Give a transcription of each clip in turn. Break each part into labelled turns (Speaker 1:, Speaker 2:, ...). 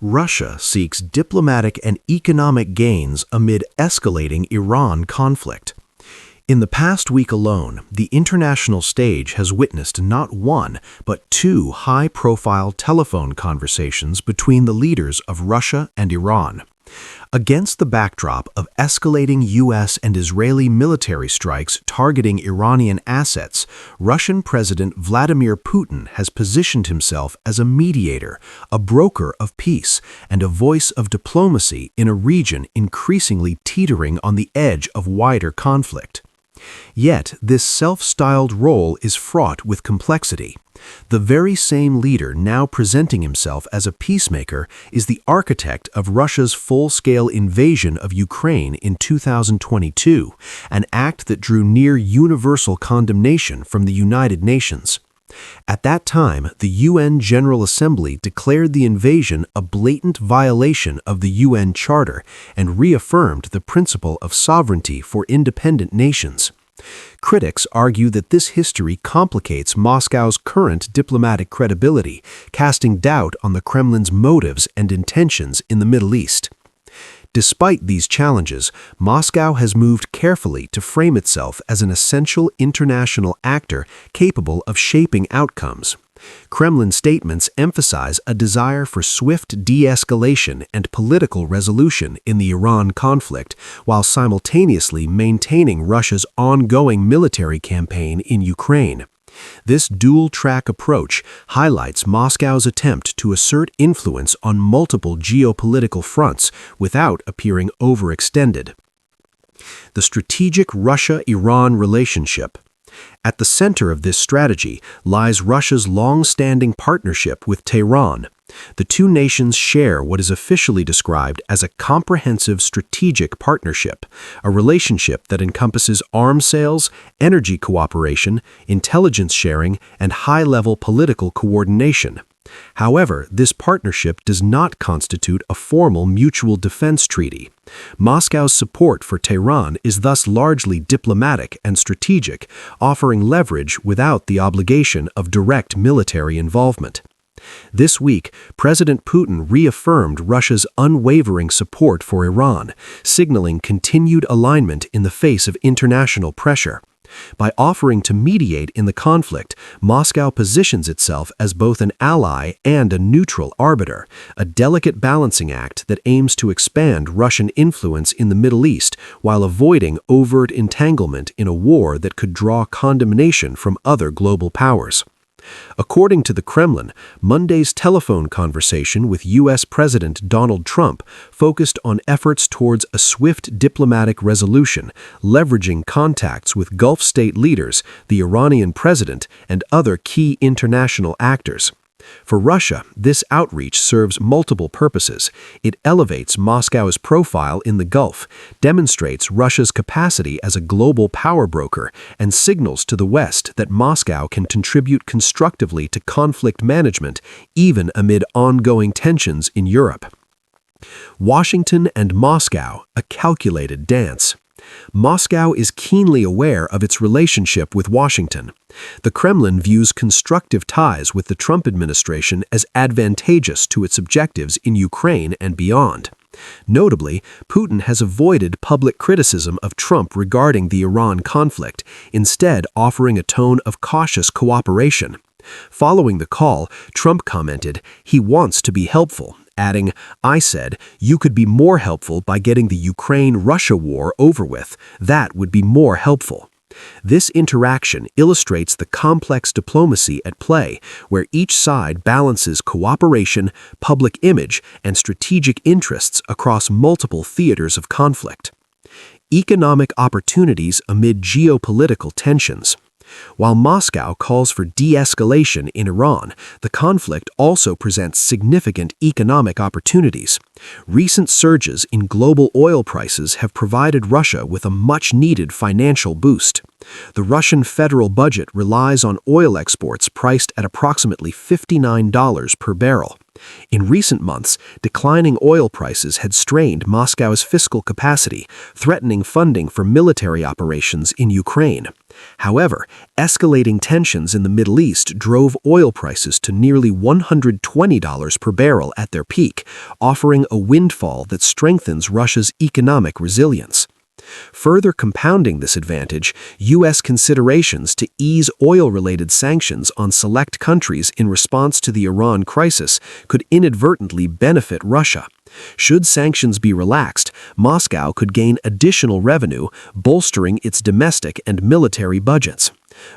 Speaker 1: Russia seeks diplomatic and economic gains amid escalating Iran conflict. In the past week alone, the international stage has witnessed not one, but two high-profile telephone conversations between the leaders of Russia and Iran. Against the backdrop of escalating U.S. and Israeli military strikes targeting Iranian assets, Russian President Vladimir Putin has positioned himself as a mediator, a broker of peace, and a voice of diplomacy in a region increasingly teetering on the edge of wider conflict. Yet, this self-styled role is fraught with complexity. The very same leader now presenting himself as a peacemaker is the architect of Russia's full-scale invasion of Ukraine in 2022, an act that drew near universal condemnation from the United Nations. At that time, the UN General Assembly declared the invasion a blatant violation of the UN Charter and reaffirmed the principle of sovereignty for independent nations. Critics argue that this history complicates Moscow's current diplomatic credibility, casting doubt on the Kremlin's motives and intentions in the Middle East. Despite these challenges, Moscow has moved carefully to frame itself as an essential international actor capable of shaping outcomes. Kremlin statements emphasize a desire for swift de-escalation and political resolution in the Iran conflict, while simultaneously maintaining Russia's ongoing military campaign in Ukraine. This dual-track approach highlights Moscow's attempt to assert influence on multiple geopolitical fronts without appearing overextended. The strategic Russia-Iran relationship. At the center of this strategy lies Russia's long-standing partnership with Tehran. The two nations share what is officially described as a comprehensive strategic partnership, a relationship that encompasses arms sales, energy cooperation, intelligence sharing, and high-level political coordination. However, this partnership does not constitute a formal mutual defense treaty. Moscow's support for Tehran is thus largely diplomatic and strategic, offering leverage without the obligation of direct military involvement. This week, President Putin reaffirmed Russia's unwavering support for Iran, signaling continued alignment in the face of international pressure. By offering to mediate in the conflict, Moscow positions itself as both an ally and a neutral arbiter, a delicate balancing act that aims to expand Russian influence in the Middle East while avoiding overt entanglement in a war that could draw condemnation from other global powers. According to the Kremlin, Monday's telephone conversation with U.S. President Donald Trump focused on efforts towards a swift diplomatic resolution, leveraging contacts with Gulf state leaders, the Iranian president, and other key international actors. For Russia, this outreach serves multiple purposes. It elevates Moscow's profile in the Gulf, demonstrates Russia's capacity as a global power broker, and signals to the West that Moscow can contribute constructively to conflict management, even amid ongoing tensions in Europe. Washington and Moscow, a calculated dance. Moscow is keenly aware of its relationship with Washington. The Kremlin views constructive ties with the Trump administration as advantageous to its objectives in Ukraine and beyond. Notably, Putin has avoided public criticism of Trump regarding the Iran conflict, instead offering a tone of cautious cooperation. Following the call, Trump commented, "He wants to be helpful," adding, "I said, you could be more helpful by getting the Ukraine-Russia war over with. That would be more helpful." This interaction illustrates the complex diplomacy at play, where each side balances cooperation, public image, and strategic interests across multiple theaters of conflict. Economic opportunities amid geopolitical tensions. While Moscow calls for de-escalation in Iran, the conflict also presents significant economic opportunities. Recent surges in global oil prices have provided Russia with a much-needed financial boost. The Russian federal budget relies on oil exports priced at approximately $59 per barrel. In recent months, declining oil prices had strained Moscow's fiscal capacity, threatening funding for military operations in Ukraine. However, escalating tensions in the Middle East drove oil prices to nearly $120 per barrel at their peak, offering a windfall that strengthens Russia's economic resilience. Further compounding this advantage, U.S. considerations to ease oil-related sanctions on select countries in response to the Iran crisis could inadvertently benefit Russia. Should sanctions be relaxed, Moscow could gain additional revenue, bolstering its domestic and military budgets.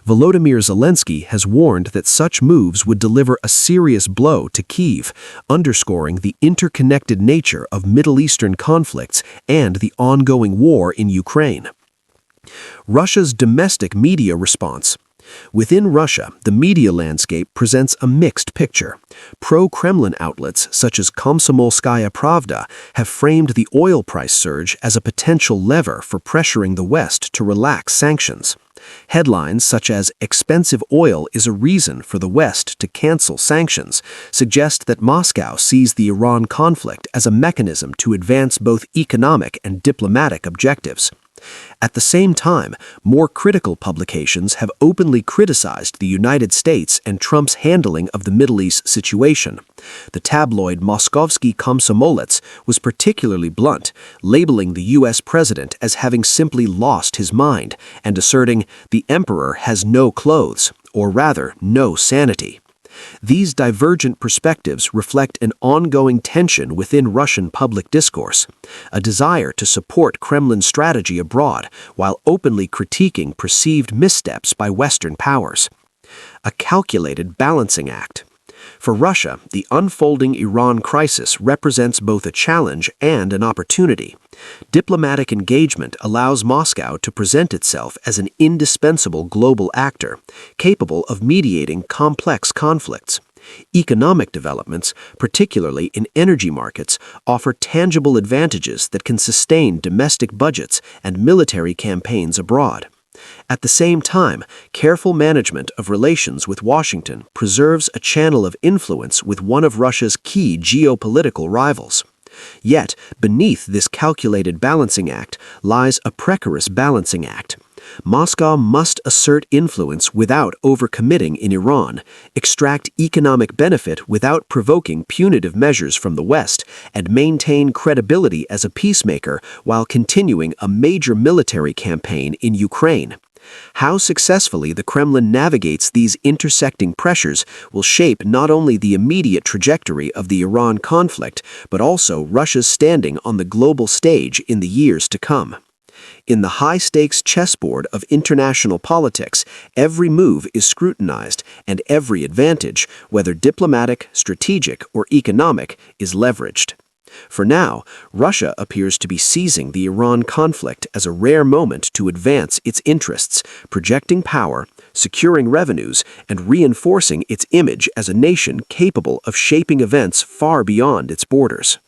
Speaker 1: Volodymyr Zelensky has warned that such moves would deliver a serious blow to Kyiv, underscoring the interconnected nature of Middle Eastern conflicts and the ongoing war in Ukraine. Russia's domestic media response. Within Russia, the media landscape presents a mixed picture. Pro-Kremlin outlets such as Komsomolskaya Pravda have framed the oil price surge as a potential lever for pressuring the West to relax sanctions. Headlines such as "Expensive oil is a reason for the West to cancel sanctions" suggest that Moscow sees the Iran conflict as a mechanism to advance both economic and diplomatic objectives. At the same time, more critical publications have openly criticized the United States and Trump's handling of the Middle East situation. The tabloid Moskovsky Komsomolets was particularly blunt, labeling the U.S. president as having simply lost his mind and asserting the emperor has no clothes, or rather, no sanity. These divergent perspectives reflect an ongoing tension within Russian public discourse, a desire to support Kremlin's strategy abroad while openly critiquing perceived missteps by Western powers. A calculated balancing act. For Russia, the unfolding Iran crisis represents both a challenge and an opportunity. Diplomatic engagement allows Moscow to present itself as an indispensable global actor, capable of mediating complex conflicts. Economic developments, particularly in energy markets, offer tangible advantages that can sustain domestic budgets and military campaigns abroad. At the same time, careful management of relations with Washington preserves a channel of influence with one of Russia's key geopolitical rivals. Yet, beneath this calculated balancing act lies a precarious balancing act. Moscow must assert influence without overcommitting in Iran, extract economic benefit without provoking punitive measures from the West, and maintain credibility as a peacemaker while continuing a major military campaign in Ukraine. How successfully the Kremlin navigates these intersecting pressures will shape not only the immediate trajectory of the Iran conflict, but also Russia's standing on the global stage in the years to come. In the high-stakes chessboard of international politics, every move is scrutinized, and every advantage, whether diplomatic, strategic, or economic, is leveraged. For now, Russia appears to be seizing the Iran conflict as a rare moment to advance its interests, projecting power, securing revenues, and reinforcing its image as a nation capable of shaping events far beyond its borders.